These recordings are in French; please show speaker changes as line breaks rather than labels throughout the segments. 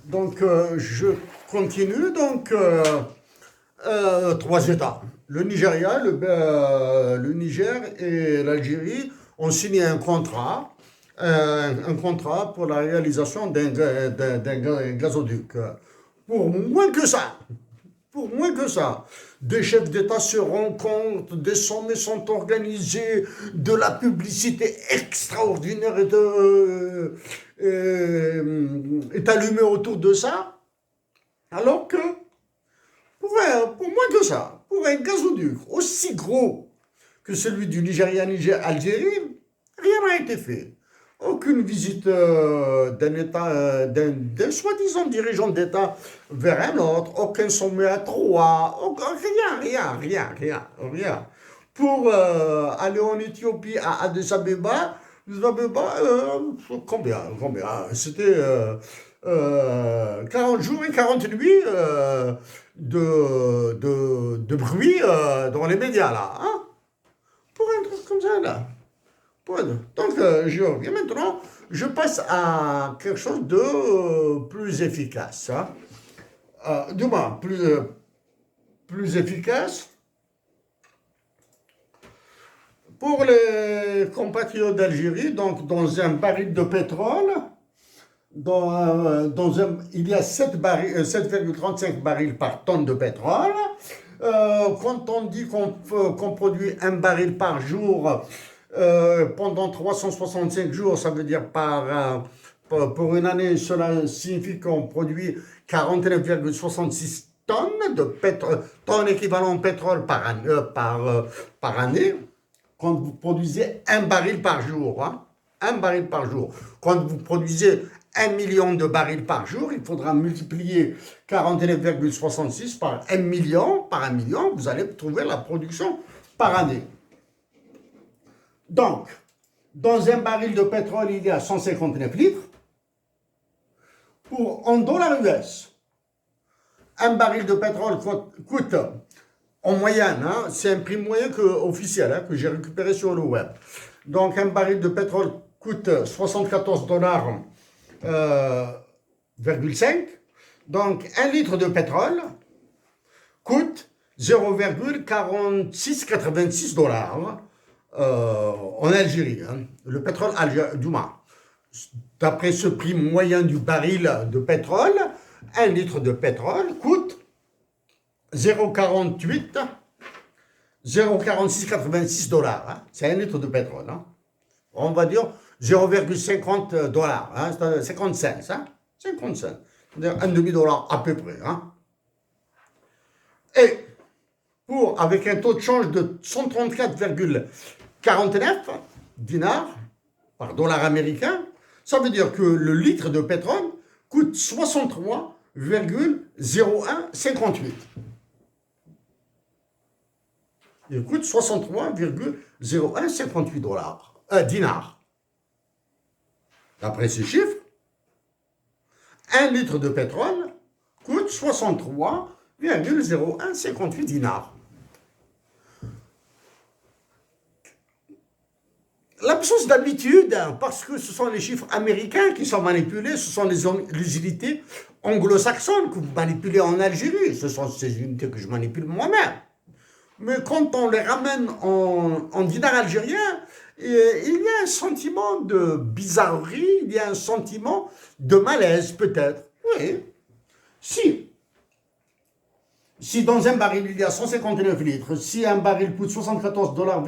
Donc, je continue. Donc, trois États. Le Nigeria, le Niger et l'Algérie ont signé un contrat pour la réalisation d'un gazoduc. Pour moins que ça, pour moins que ça, des chefs d'État se rencontrent, des sommets sont organisés, de la publicité extraordinaire est allumée autour de ça, alors que pour moins que ça, pour un gazoduc aussi gros que celui du Nigeria-Algérie, rien n'a été fait. Aucune visite d'un État, d'un soi-disant dirigeant d'État vers un autre, aucun sommet à trois, rien. Pour aller en Éthiopie à Addis Abeba, combien? C'était 40 jours et 40 nuits de bruit dans les médias, là. Hein, pour un truc comme ça, là. Donc, je reviens maintenant, je passe à quelque chose de plus efficace. Hein. Du moins, plus efficace pour les compatriotes d'Algérie, donc dans un baril de pétrole, il y a 7,35 barils par tonne de pétrole. Quand on dit qu'on produit un baril par jour, pendant 365 jours, ça veut dire pour une année, cela signifie qu'on produit 49,66 tonnes de pétrole, tonnes équivalent pétrole par année, quand vous produisez un baril par jour. Hein, un baril par jour. Quand vous produisez 1 million de barils par jour, il faudra multiplier 49,66 par 1 million, vous allez trouver la production par année. Donc, dans un baril de pétrole, il y a 159 litres. En dollars US, un baril de pétrole coûte en moyenne, hein, c'est un prix moyen officiel hein, que j'ai récupéré sur le web. Donc, un baril de pétrole coûte 74 dollars, 5. Donc, un litre de pétrole coûte 0,4686 dollars en Algérie. Hein. Le pétrole algérien, d'après ce prix moyen du baril de pétrole, un litre de pétrole coûte 0,4686 dollars. Hein. C'est un litre de pétrole. Hein. On va dire 0,50 dollars. Hein. 50 cents. Hein. 50 cents. C'est-à-dire un demi-dollar à peu près. Hein. Et avec un taux de change de 134,49 dinars par dollar américain, ça veut dire que le litre de pétrole coûte 63,0158. Il coûte 63,0158 dinars. D'après ces chiffres, un litre de pétrole coûte 63,0158 dinars. L'absence d'habitude, parce que ce sont les chiffres américains qui sont manipulés, ce sont les unités anglo-saxonnes que vous manipulez en Algérie, ce sont ces unités que je manipule moi-même. Mais quand on les ramène en dinars algériens, il y a un sentiment de bizarrerie, il y a un sentiment de malaise peut-être. Oui. Si dans un baril il y a 159 litres, si un baril coûte 74 dollars,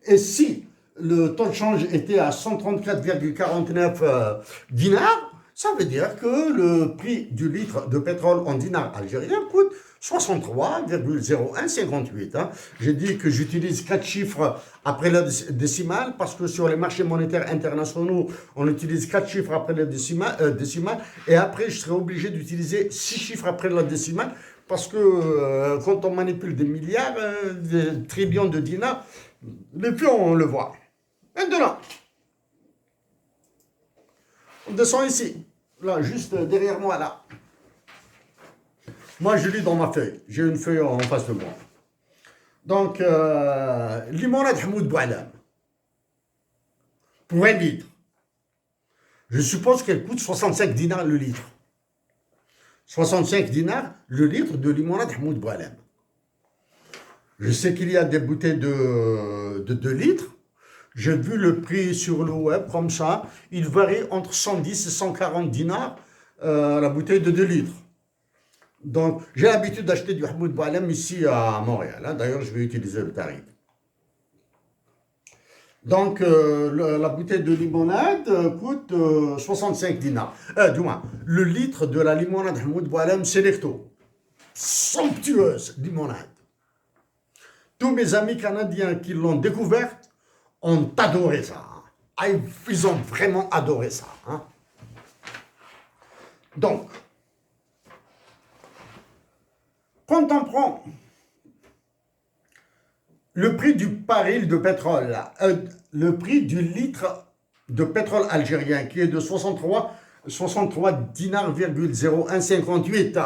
et si le taux de change était à 134,49 dinars, ça veut dire que le prix du litre de pétrole en dinars algériens coûte 63,0158. Hein. J'ai dit que j'utilise 4 chiffres après la décimale parce que sur les marchés monétaires internationaux, on utilise 4 chiffres après la décimale et après je serai obligé d'utiliser 6 chiffres après la décimale parce que quand on manipule des milliards, des trillions de dinars, les plus on le voit. Maintenant, on descend ici, là, juste derrière moi, là. Moi, je lis dans ma feuille. J'ai une feuille en face de moi. Donc, limonade Hamoud Boualam. Pour 1 litre. Je suppose qu'elle coûte 65 dinars le litre. 65 dinars le litre de limonade Hamoud Boualem. Je sais qu'il y a des bouteilles de 2 litres. J'ai vu le prix sur le web comme ça. Il varie entre 110 et 140 dinars la bouteille de 2 litres. Donc, j'ai l'habitude d'acheter du Hamoud Boualem ici à Montréal. Hein. D'ailleurs, je vais utiliser le tarif. Donc, la bouteille de limonade coûte 65 dinars. Du moins, le litre de la limonade Hamoud Boualem Selecto. Somptueuse limonade. Tous mes amis canadiens qui l'ont découverte ont adoré ça. Ah, ils ont vraiment adoré ça. Hein. Donc, quand on prend le prix du baril de pétrole, le prix du litre de pétrole algérien qui est de 63 dinars, 0158.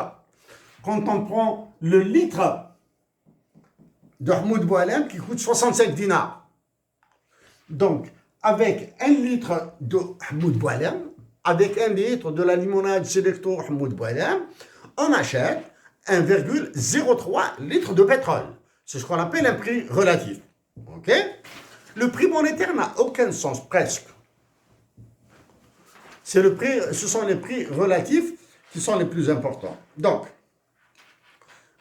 Quand on prend le litre de Hamoud Boualem qui coûte 65 dinars. Donc, avec 1 litre de Hamoud Boualem, avec 1 litre de la limonade Selecto Hamoud Boualem, on achète 1,03 litres de pétrole. C'est ce qu'on appelle un prix relatif. Ok? Le prix monétaire n'a aucun sens, presque. Ce sont les prix relatifs qui sont les plus importants. Donc,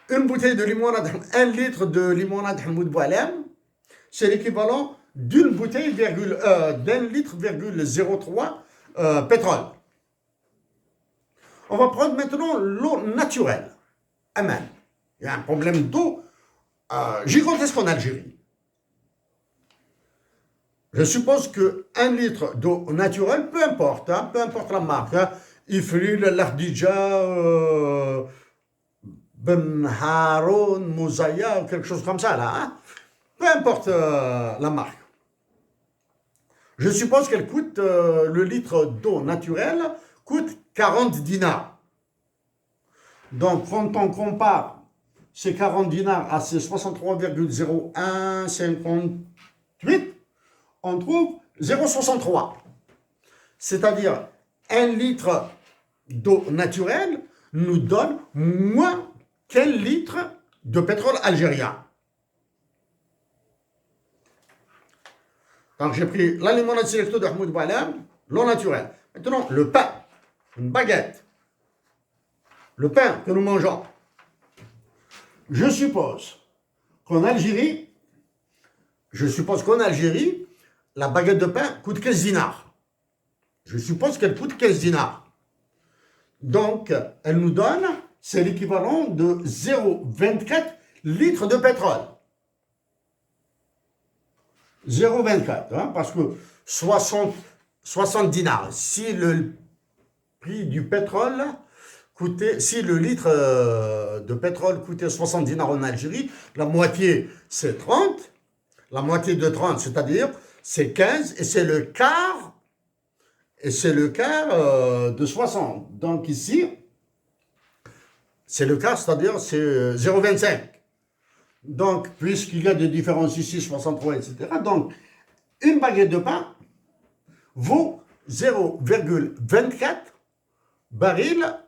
une bouteille de limonade, 1 litre de limonade Hamoud Boualem, c'est l'équivalent d'une bouteille d'un litre, 03 pétrole. On va prendre maintenant l'eau naturelle. Amen. Il y a un problème d'eau gigantesque en Algérie. Je suppose que 1 litre d'eau naturelle, peu importe la marque, Ifril, Lardija, Ben Haroun, Mouzaya, ou quelque chose comme ça, là. Hein? Peu importe la marque. Je suppose qu'elle coûte, le litre d'eau naturelle coûte 40 dinars. Donc, quand on compare ces 40 dinars à ces 63,0158, on trouve 0,63. C'est-à-dire, 1 litre d'eau naturelle nous donne moins qu'1 litre de pétrole algérien. Donc, j'ai pris la limonade Selecto de Hamoud Boualem, l'eau naturelle. Maintenant, le pain, une baguette. Le pain que nous mangeons. Je suppose qu'en Algérie, la baguette de pain coûte 15 dinars. Je suppose qu'elle coûte 15 dinars. Donc, elle nous donne, c'est l'équivalent de 0,24 litres de pétrole. 0,24, hein, parce que 60 dinars. Si le prix du pétrole coûtait, si le litre de pétrole coûtait 60 dinars en Algérie, la moitié c'est 30, la moitié de 30, c'est-à-dire c'est 15, et c'est le quart, de 60. Donc ici, c'est le quart, c'est-à-dire c'est 0,25. Donc, puisqu'il y a des différences ici, 63, etc., donc, une baguette de pain vaut 0,24 barils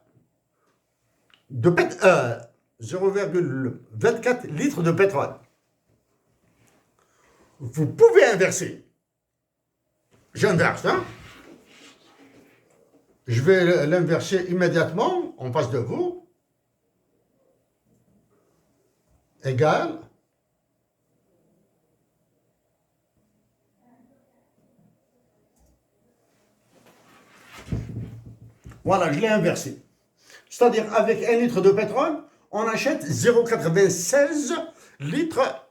de 0,24 litres de pétrole. Vous pouvez inverser. J'inverse, hein? Je vais l'inverser immédiatement en face de vous. Égal. Voilà, je l'ai inversé. C'est-à-dire, avec 1 litre de pétrole, on achète 0,96 litres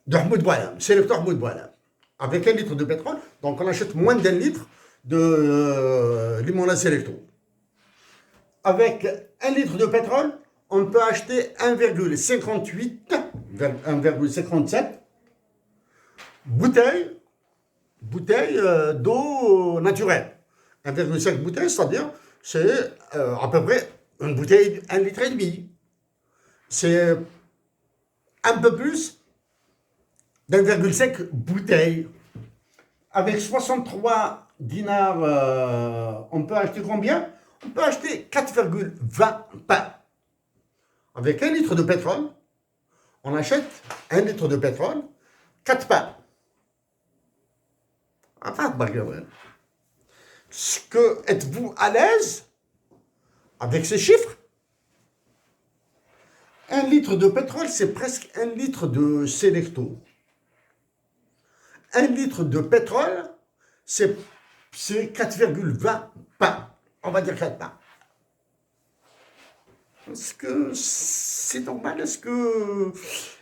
de Hamoud Boualem. C'est le Hamoud Boualem. Avec 1 litre de pétrole, donc on achète moins d'1 litre de limonade Selecto. Avec 1 litre de pétrole, on peut acheter 1,58, 1,57 bouteilles d'eau naturelle. 1,5 bouteilles, c'est-à-dire c'est à peu près une bouteille, 1,5 litre. C'est un peu plus d'1,5 bouteille. Avec 63 dinars, on peut acheter combien? on peut acheter 4,20 pains. Avec 1 litre de pétrole, on achète 1 litre de pétrole, 4 pains. Enfin, êtes-vous à l'aise avec ces chiffres? 1 litre de pétrole, c'est presque 1 litre de Selecto. 1 litre de pétrole, c'est 4,20 pains. On va dire 4 pains. Est-ce que c'est normal?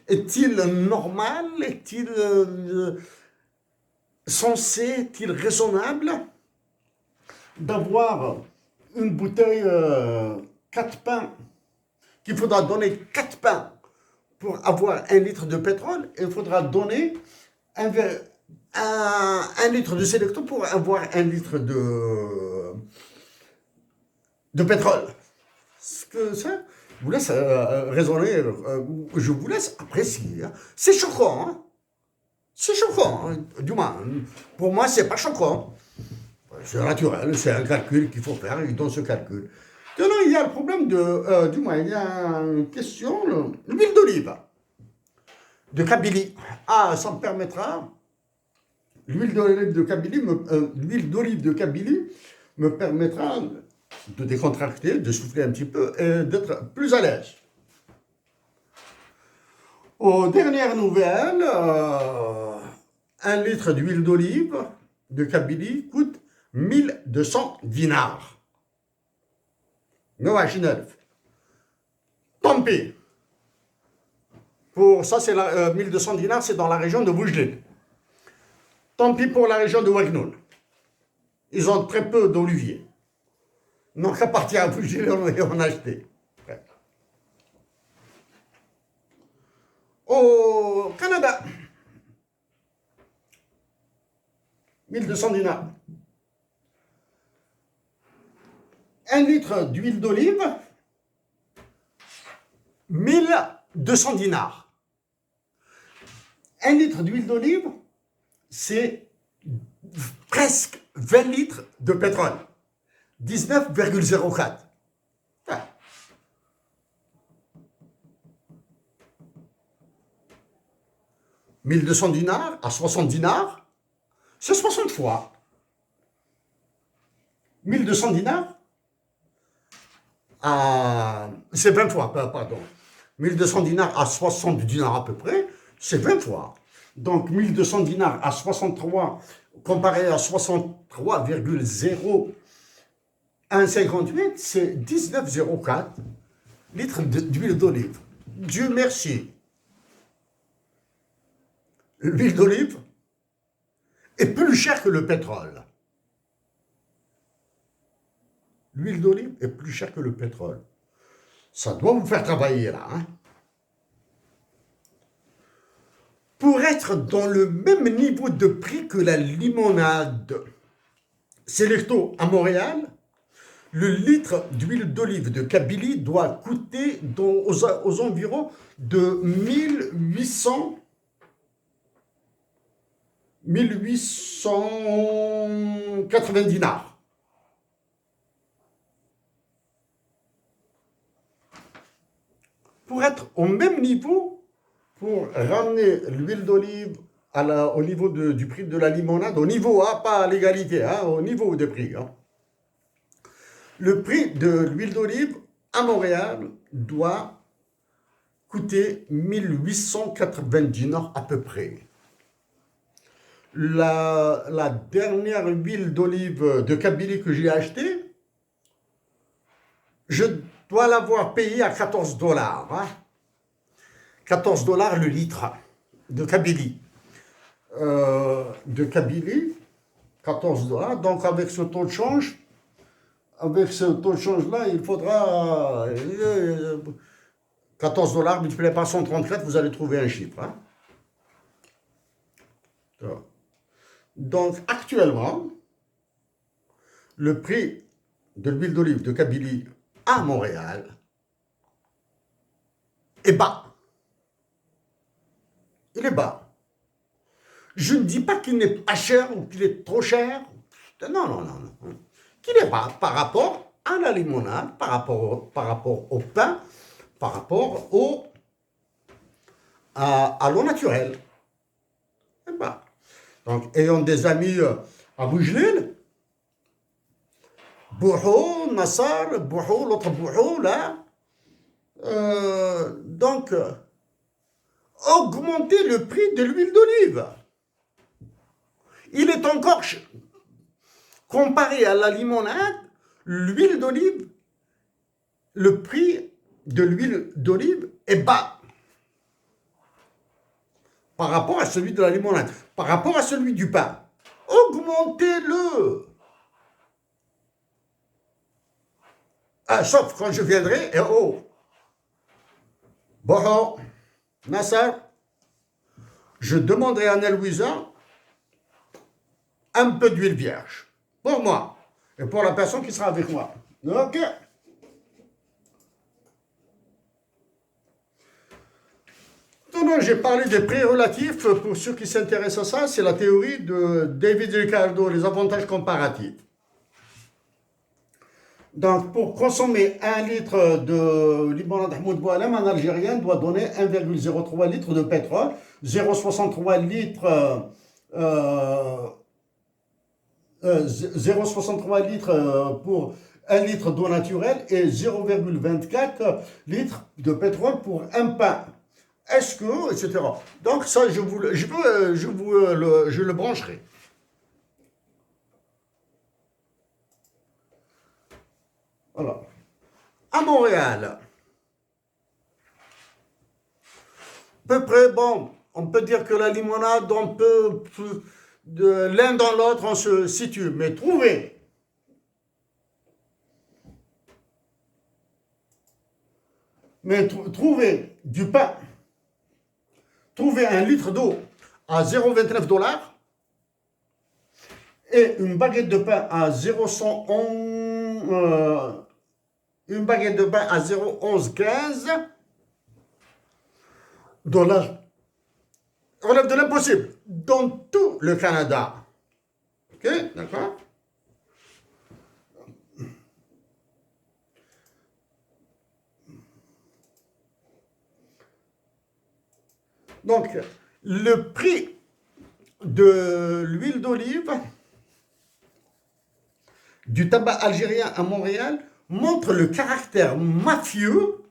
Est-il normal? Est-il censé? Est-il raisonnable d'avoir une bouteille 4 pains, qu'il faudra donner 4 pains pour avoir 1 litre de pétrole, et il faudra donner un litre de Selecto pour avoir 1 litre de pétrole? Ce que ça vous laisse raisonner, je vous laisse apprécier. Hein. C'est choquant, hein. C'est choquant, hein. Du moins, pour moi, c'est pas choquant. C'est naturel, c'est un calcul qu'il faut faire, et dans ce calcul. Maintenant, il y a le problème du moins, il y a une question, l'huile d'olive de Kabylie. Ah, ça me permettra, l'huile d'olive de Kabylie me permettra de décontracter, de souffler un petit peu et d'être plus à l'aise. Aux dernières nouvelles, 1 litre d'huile d'olive de Kabylie coûte 1200 dinars. Tant pis. Pour ça, c'est 1200 dinars, c'est dans la région de Boujlil. Tant pis pour la région de Wagnoul. Ils ont très peu d'oliviers. Non, qu'à partir à Boujlil, on a acheté. Au Canada, 1200 dinars. 1 litre d'huile d'olive, 1200 dinars. 1 litre d'huile d'olive, c'est presque 20 litres de pétrole. 19,04. 1200 dinars à 60 dinars, c'est 60 fois. 1200 dinars c'est 20 fois, pardon. 1200 dinars à 60 dinars à peu près, c'est 20 fois. Donc 1200 dinars à 63, comparé à 63,0158, c'est 19,04 litres d'huile d'olive. Dieu merci. L'huile d'olive est plus chère que le pétrole. L'huile d'olive est plus chère que le pétrole. Ça doit vous faire travailler là. Hein? Pour être dans le même niveau de prix que la limonade Selecto à Montréal, le litre d'huile d'olive de Kabylie doit coûter aux environs de 1880 dinars. Pour être au même niveau, pour ramener l'huile d'olive au niveau du prix de la limonade, au niveau, pas à l'égalité, au niveau des prix. Hein. Le prix de l'huile d'olive à Montréal doit coûter 1880 dinars à peu près. La dernière huile d'olive de Kabylie que j'ai achetée, je dois l'avoir payée à 14 dollars. Hein. 14 dollars le litre de Kabylie. 14 dollars. Donc avec ce taux de change, là, il faudra 14 dollars multiplié par 134, vous allez trouver un chiffre. Hein. Donc actuellement, le prix de l'huile d'olive de Kabylie à Montréal est bas. Il est bas. Je ne dis pas qu'il n'est pas cher ou qu'il est trop cher. Non. Qu'il est bas par rapport à la limonade, par rapport au pain, par rapport à l'eau naturelle. Et ben, donc, ayant des amis à Boujlil, Bouhou, Nassar, Bouhou, l'autre Bouhou, là, donc, augmenter le prix de l'huile d'olive. Il est encore, comparé à la limonade, l'huile d'olive, le prix de l'huile d'olive est bas par rapport à celui de la limonade, par rapport à celui du pain. Augmentez-le. Ah, sauf quand je viendrai, et oh, bon, Nasser, je demanderai à Louisa un peu d'huile vierge, pour moi, et pour la personne qui sera avec moi. Ok. Non, j'ai parlé des prix relatifs. Pour ceux qui s'intéressent à ça, c'est la théorie de David Ricardo, les avantages comparatifs. Donc, pour consommer 1 litre de limonade Ahmoud Boualem, un Algérien doit donner 1,03 litres de pétrole, 0,63 litres, 0,63 litres pour 1 litre d'eau naturelle et 0,24 litres de pétrole pour un pain. Est-ce que, etc. Donc ça, je le brancherai. Alors, à Montréal, à peu près, bon, on peut dire que la limonade, on peut, de l'un dans l'autre, on se situe. Mais trouver du pain, trouver 1 litre d'eau à 0,29 $ et une baguette de pain à 0,111, une baguette de pain à 0,1115 $ relève de l'impossible dans tout le Canada. Ok, d'accord? Donc, le prix de l'huile d'olive, du tabac algérien à Montréal, montre le caractère mafieux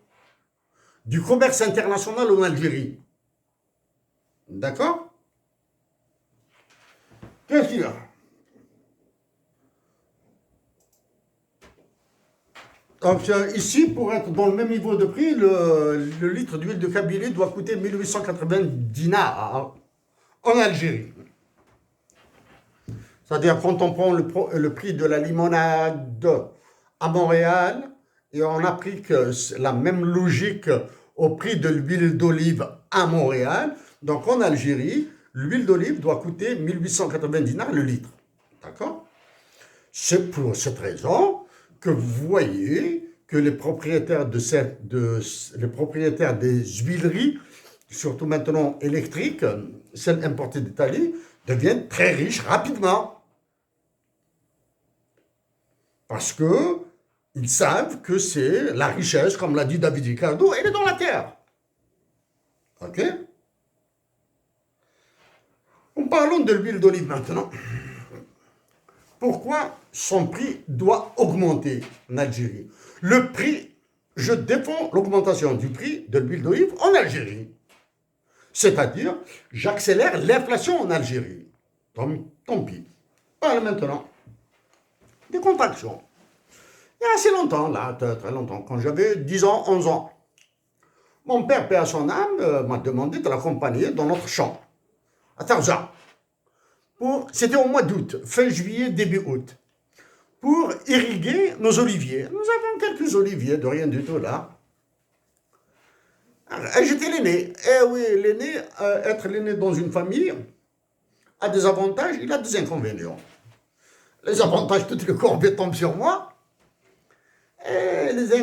du commerce international en Algérie. D'accord? Qu'est-ce qu'il y a? Donc ici, pour être dans le même niveau de prix, le litre d'huile de Kabylie doit coûter 1880 dinars en Algérie. C'est-à-dire quand on prend le prix de la limonade à Montréal et on applique la même logique au prix de l'huile d'olive à Montréal, donc en Algérie, l'huile d'olive doit coûter 1880 dinars le litre. D'accord? C'est pour cette raison que vous voyez que les propriétaires les propriétaires des huileries, surtout maintenant électriques, celles importées d'Italie, deviennent très riches rapidement. Parce que ils savent que c'est la richesse, comme l'a dit David Ricardo, elle est dans la terre. Ok? Parlons de l'huile d'olive maintenant. Pourquoi son prix doit augmenter en Algérie? Le prix, je défends l'augmentation du prix de l'huile d'olive en Algérie. C'est-à-dire, j'accélère l'inflation en Algérie. Tant pis. Pas maintenant. Des contractions. Il y a assez longtemps, là, très longtemps, quand j'avais 10 ans, 11 ans. Mon père, paix à son âme, m'a demandé de l'accompagner dans notre champ, à Tarzan. C'était au mois d'août, fin juillet, début août, pour irriguer nos oliviers. Nous avons quelques oliviers, de rien du tout là. J'étais l'aîné. Eh oui, l'aîné, être l'aîné dans une famille a des avantages, il a des inconvénients. Les avantages, toutes les corvées tombent sur moi. Et les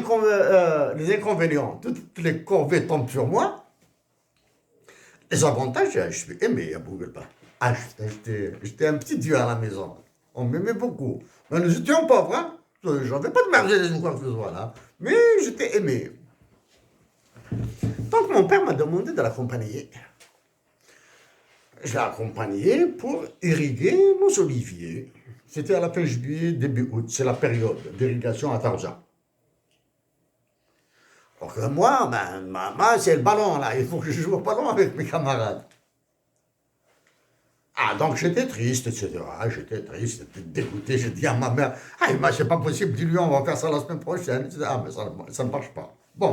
inconvénients, toutes les corvées tombent sur moi. Les avantages, je suis aimé à Bougelba. Ah, j'étais un petit dieu à la maison. On m'aimait beaucoup. Mais nous étions pauvres, hein. J'avais pas de Mercedes ou quoi que ce soit là. Mais j'étais aimé. Donc mon père m'a demandé de l'accompagner. Je l'ai accompagné pour irriguer nos oliviers. C'était à la fin juillet, début août. C'est la période d'irrigation à Taouza. Alors que moi, c'est le ballon là. Il faut que je joue au ballon avec mes camarades. Ah, donc j'étais triste, etc. J'étais triste, j'étais dégoûté. J'ai dit à ma mère, ah, c'est pas possible, dis-lui, on va faire ça la semaine prochaine. Ah, mais ça ne marche pas. Bon.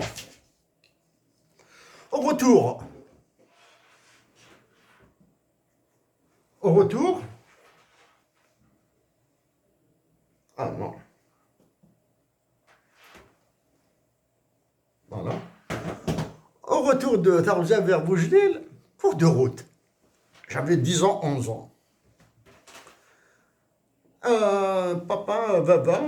Au retour. Au retour. Ah non. Voilà. Au retour de Tarouza vers Boujdil, cours de route. J'avais 10 ans, 11 ans. Papa, Baba,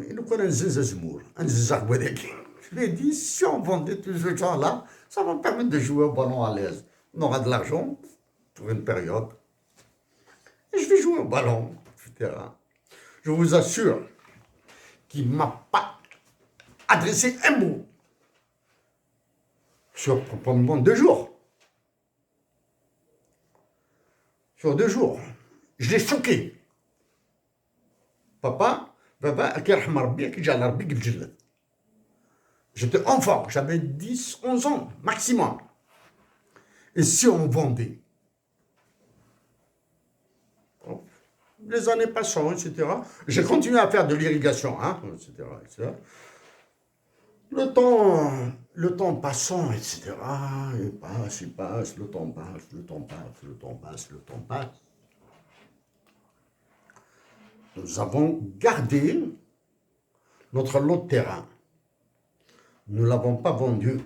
il nous connaît un zizazmour, un zizarbouedek. Je lui ai dit, si on vendait tous ces gens-là, ça va me permettre de jouer au ballon à l'aise. On aura de l'argent pour une période. Et je vais jouer au ballon, etc. Je vous assure qu'il ne m'a pas adressé un mot sur probablement 2 jours. Sur 2 jours. Je l'ai choqué. Papa, Baba, j'étais enfant, j'avais 10, 11 ans maximum. Et si on vendait? Les années passant, etc. J'ai continué à faire de l'irrigation, hein, etc., etc. Le temps passant, etc. Il passe, le temps passe, le temps passe, le temps passe, le temps passe. Nous avons gardé notre lot de terrain. Nous ne l'avons pas vendu.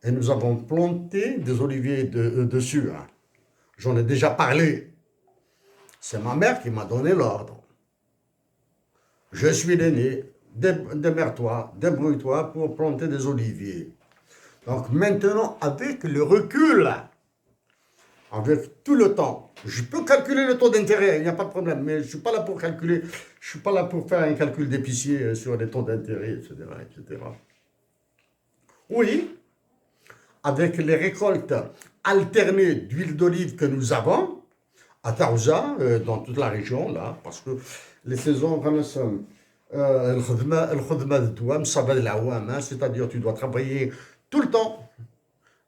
Et nous avons planté des oliviers dessus. Hein. J'en ai déjà parlé. C'est ma mère qui m'a donné l'ordre. Je suis l'aîné, démerde-toi, débrouille-toi pour planter des oliviers. Donc maintenant, avec le recul, avec tout le temps, je peux calculer le taux d'intérêt, il n'y a pas de problème, mais je ne suis pas là pour calculer, je ne suis pas là pour faire un calcul d'épicier sur les taux d'intérêt, etc., etc. Oui, avec les récoltes alternées d'huile d'olive que nous avons, à Taouza, dans toute la région, là, parce que les saisons, c'est-à-dire tu dois travailler tout le temps,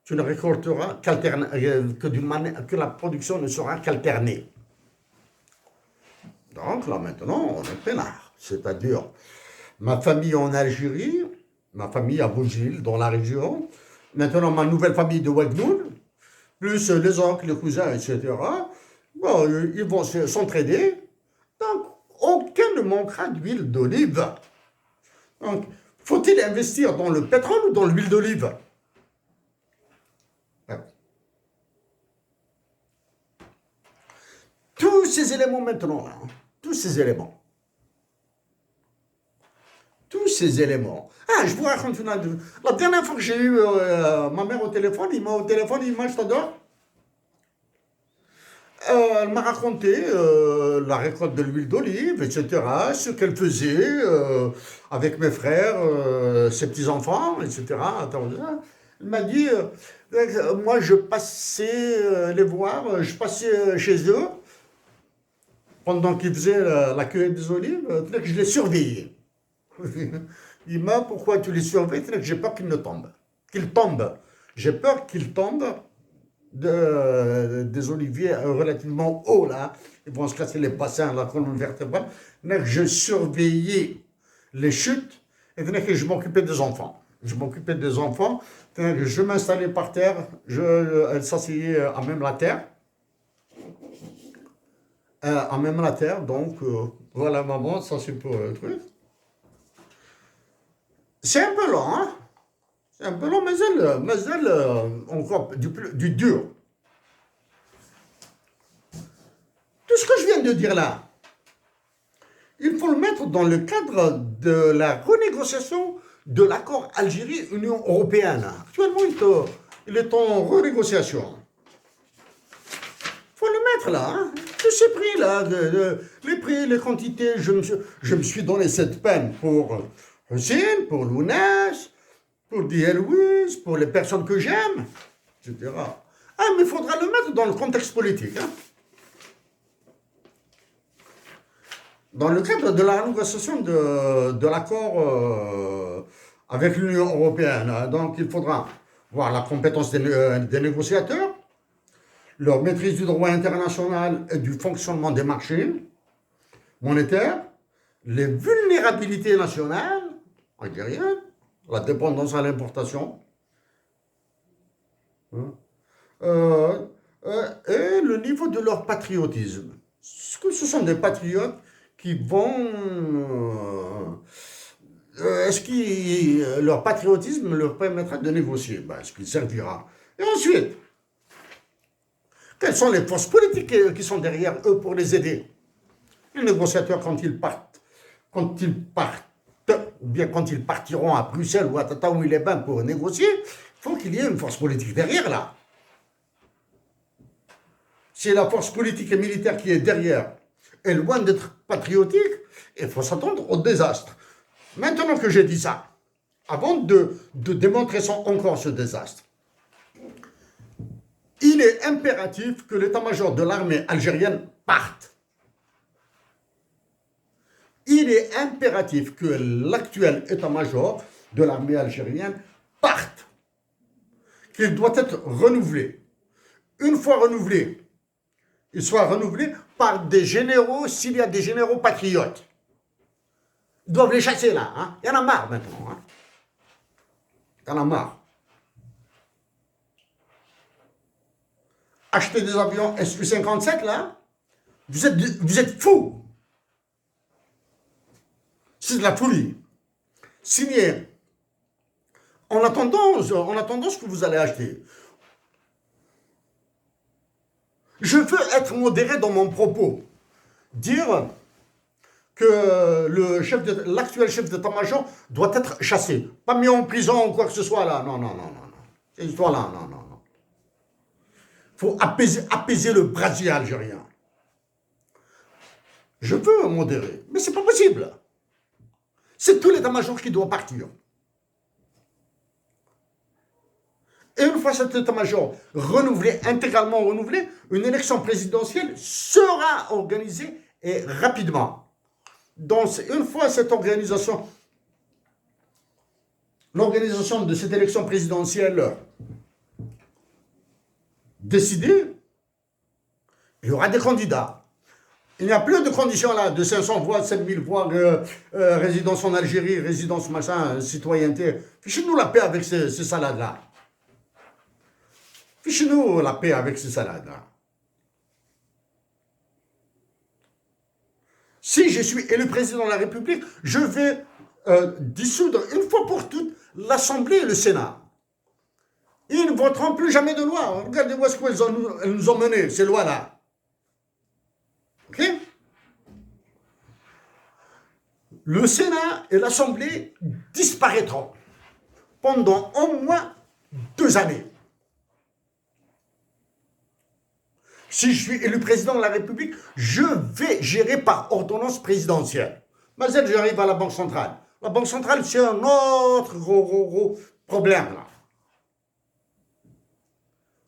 tu ne récolteras que la production ne sera qu'alternée. Donc là maintenant, on est peinard. C'est-à-dire, ma famille en Algérie, ma famille à Bougil, dans la région, maintenant ma nouvelle famille de Ouagnoul, plus les oncles, les cousins, etc., bon, ils vont s'entraider. Donc, aucun ne manquera d'huile d'olive. Donc, faut-il investir dans le pétrole ou dans l'huile d'olive? Tous ces éléments maintenant, là, tous ces éléments. Ah, je vous raconte une anecdote. La dernière fois que j'ai eu ma mère au téléphone, il m'a je t'adore. Elle m'a raconté la récolte de l'huile d'olive, etc., ce qu'elle faisait avec mes frères, ses petits-enfants, etc. Attends, elle m'a dit, moi je passais les voir, je passais chez eux, pendant qu'ils faisaient la cueillette des olives, que je les surveillais. Il m'a dit, pourquoi tu les surveilles? Que j'ai peur qu'ils ne tombent. Qu'ils tombent. J'ai peur qu'ils tombent des oliviers relativement hauts, là. Ils vont se casser les bassins, la colonne vertébrale. Je surveillais les chutes et que je m'occupais des enfants. Je m'installais par terre, elle s'asseyait à même la terre. Donc voilà maman, ça c'est pour le truc. C'est un peu long, hein? C'est un peu long, mais elle encore du dur. Tout ce que je viens de dire là, il faut le mettre dans le cadre de la renégociation de l'accord Algérie-Union européenne. Actuellement, il est en renégociation. Il faut le mettre là, hein, tous ces prix là, les prix, les quantités, je me suis donné cette peine pour Hussein, pour Lounas, pour Louis, pour les personnes que j'aime, etc. Ah, mais il faudra le mettre dans le contexte politique. Hein. Dans le cadre de la négociation de l'accord avec l'Union européenne, hein. Donc il faudra voir la compétence des négociateurs, leur maîtrise du droit international et du fonctionnement des marchés monétaires, les vulnérabilités nationales algériennes, la dépendance à l'importation, hein, et le niveau de leur patriotisme. Est-ce que ce sont des patriotes qui vont... est-ce que leur patriotisme leur permettra de négocier? Ben, est-ce qu'il servira? Et ensuite, quelles sont les forces politiques qui sont derrière eux pour les aider? Les négociateurs, quand ils partent, ou bien quand ils partiront à Bruxelles ou à Tataouine-les-Bains pour négocier, il faut qu'il y ait une force politique derrière là. Si la force politique et militaire qui est derrière est loin d'être patriotique, il faut s'attendre au désastre. Maintenant que j'ai dit ça, avant de démontrer encore ce désastre, il est impératif que l'état-major de l'armée algérienne parte. Il est impératif que l'actuel état-major de l'armée algérienne parte. Qu'il doit être renouvelé. Une fois renouvelé, il soit renouvelé par des généraux, s'il y a des généraux patriotes. Ils doivent les chasser là. Hein. Il y en a marre maintenant. Hein. Il y en a marre. Acheter des avions Su-57 là, vous êtes fous. C'est de la folie. Signé. En attendant ce que vous allez acheter. Je veux être modéré dans mon propos. Dire que l'actuel chef d'état-major doit être chassé. Pas mis en prison ou quoi que ce soit là. Non. Cette histoire-là, non. Il faut apaiser le brasier algérien. Je veux modérer, mais c'est pas possible. C'est tout l'état-major qui doit partir. Et une fois cet état-major renouvelé, intégralement renouvelé, une élection présidentielle sera organisée et rapidement. Donc, une fois cette l'organisation de cette élection présidentielle décidée, il y aura des candidats. Il n'y a plus de conditions là, de 500 voix, 7000 voix, résidence en Algérie, résidence machin, citoyenneté. Fichez-nous la paix avec ces salades-là. Fichez-nous la paix avec ces salades-là. Si je suis élu président de la République, je vais dissoudre une fois pour toutes l'Assemblée et le Sénat. Ils ne voteront plus jamais de loi. Regardez où est-ce qu'elles nous ont menés, ces lois-là. Ok? Le Sénat et l'Assemblée disparaîtront pendant au moins 2 années. Si je suis élu président de la République, je vais gérer par ordonnance présidentielle. Mais j'arrive à la Banque centrale. La Banque centrale, c'est un autre gros problème.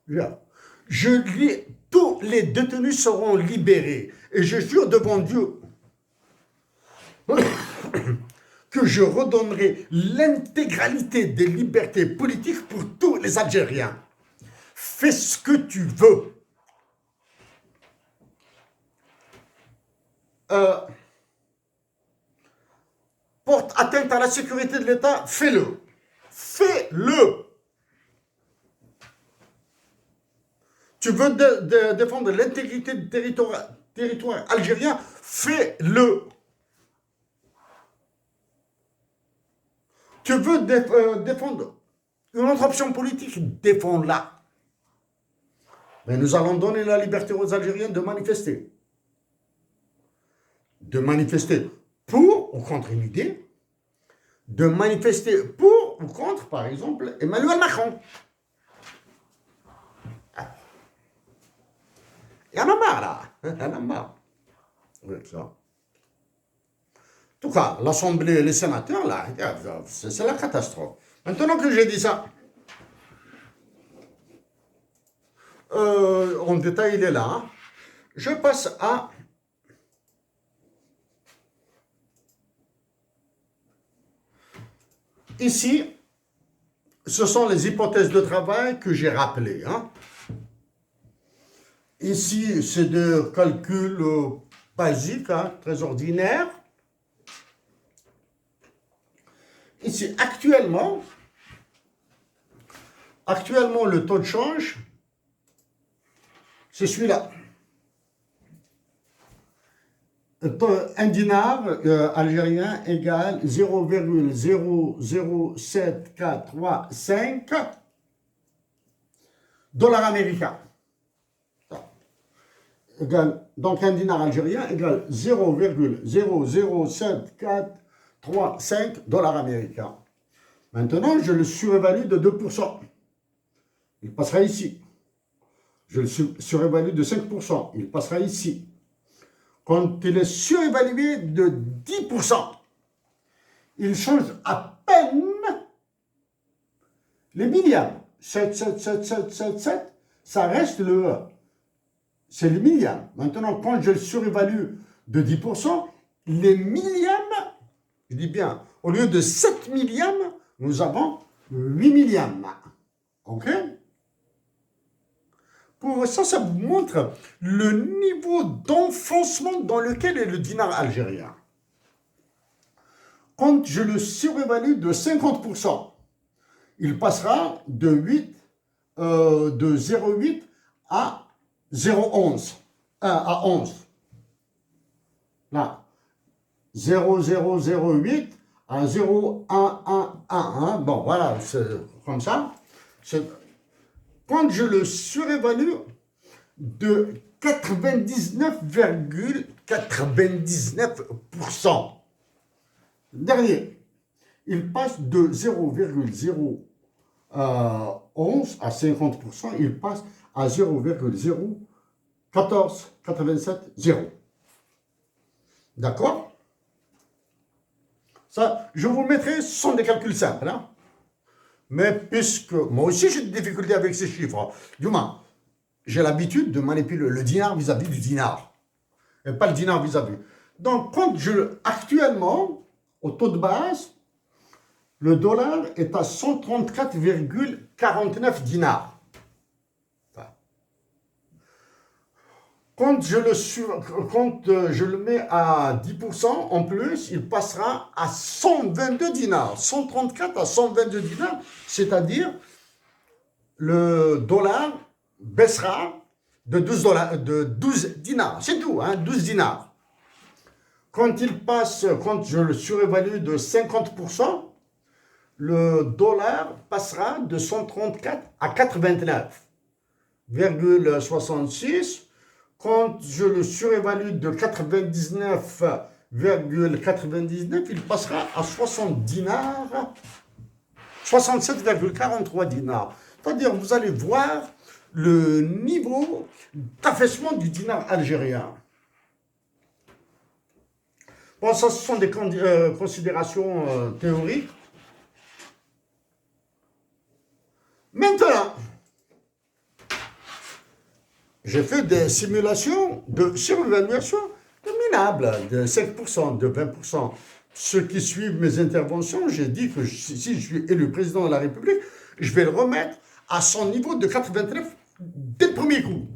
Là. Tous les détenus seront libérés. Et je jure devant Dieu que je redonnerai l'intégralité des libertés politiques pour tous les Algériens. Fais ce que tu veux. Porte atteinte à la sécurité de l'État, fais-le. Fais-le. Tu veux défendre l'intégrité du territoire algérien, fais-le. Tu veux défendre une autre option politique, défends-la. Mais nous allons donner la liberté aux Algériens de manifester. De manifester pour ou contre une idée, de manifester pour ou contre, par exemple, Emmanuel Macron. Il y en a marre, là. Il y en a marre. Oui, ça. En tout cas, l'Assemblée, les sénateurs, là, c'est la catastrophe. Maintenant que j'ai dit ça, en détail, il est là. Hein. Je passe à... Ici, ce sont les hypothèses de travail que j'ai rappelées. Hein. Ici, c'est des calculs basiques, hein, très ordinaires. Ici, actuellement, le taux de change, c'est celui-là. Un dinar algérien égale 0,007435 dollars américains. Donc un dinar algérien égale 0,00735 dollars américains. Maintenant, je le surévalue de 2%. Il passera ici. Je le surévalue de 5%. Il passera ici. Quand il est surévalué de 10%, il change à peine les milliards. 7, 7, 7, 7, 7, 7, ça reste c'est le milliard. Maintenant, quand je le surévalue de 10%, les milliards, je dis bien, au lieu de 7 milliards, nous avons 8 milliards. OK? Pour ça, ça vous montre le niveau d'enfoncement dans lequel est le dinar algérien. Quand je le surévalue de 50%, il passera de 0,8 à 0,11. À 11. Là. 0,008 à 0,111. Bon, voilà, c'est comme ça. Quand je le surévalue de 99,99%, dernier, il passe de 0,011 à 50%, il passe à 0,01497,0. D'accord? Ça, je vous le mettrai, ce sont des calculs simples. Hein? Mais puisque moi aussi j'ai des difficultés avec ces chiffres, du moins, j'ai l'habitude de manipuler le dinar vis-à-vis du dinar, et pas le dinar vis-à-vis. Donc, actuellement, au taux de base, le dollar est à 134,49 dinars. Quand je le mets à 10% en plus, il passera à 122 dinars. 134 à 122 dinars, c'est-à-dire le dollar baissera de 12 dinars. C'est tout, hein, 12 dinars. Quand je le surévalue de 50%, le dollar passera de 134 à 89,66. Quand je le surévalue de 99,99, il passera à 60 dinars, 67,43 dinars. C'est-à-dire, vous allez voir le niveau d'affaissement du dinar algérien. Bon, ça, ce sont des considérations théoriques. Maintenant, j'ai fait des simulations de surévaluation minables, de 5%, de 20%. Ceux qui suivent mes interventions, j'ai dit que si je suis élu président de la République, je vais le remettre à son niveau de 89 dès le premier coup.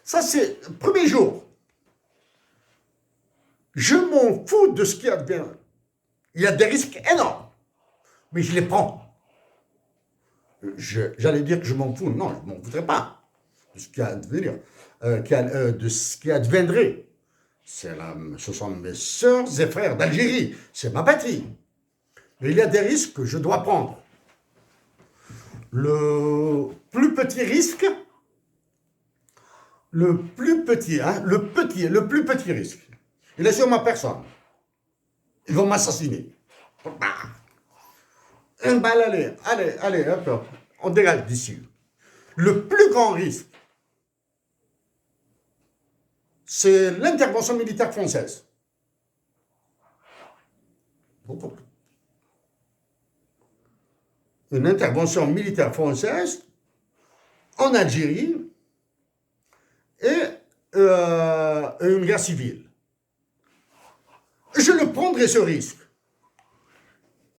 Ça, c'est le premier jour. Je m'en fous de ce qui advient. Il y a des risques énormes, mais je les prends. J'allais dire que je m'en fous. Non, je ne m'en foutrais pas de ce qui adviendrait. De ce qui adviendrait. Ce sont mes sœurs et frères d'Algérie. C'est ma patrie. Mais il y a des risques que je dois prendre. Le plus petit risque, le plus petit risque, il est sur ma personne. Ils vont m'assassiner. Une balle, allez, hop, on dégage d'ici. Le plus grand risque, c'est l'intervention militaire française. Une intervention militaire française en Algérie et une guerre civile. Je le prendrai ce risque.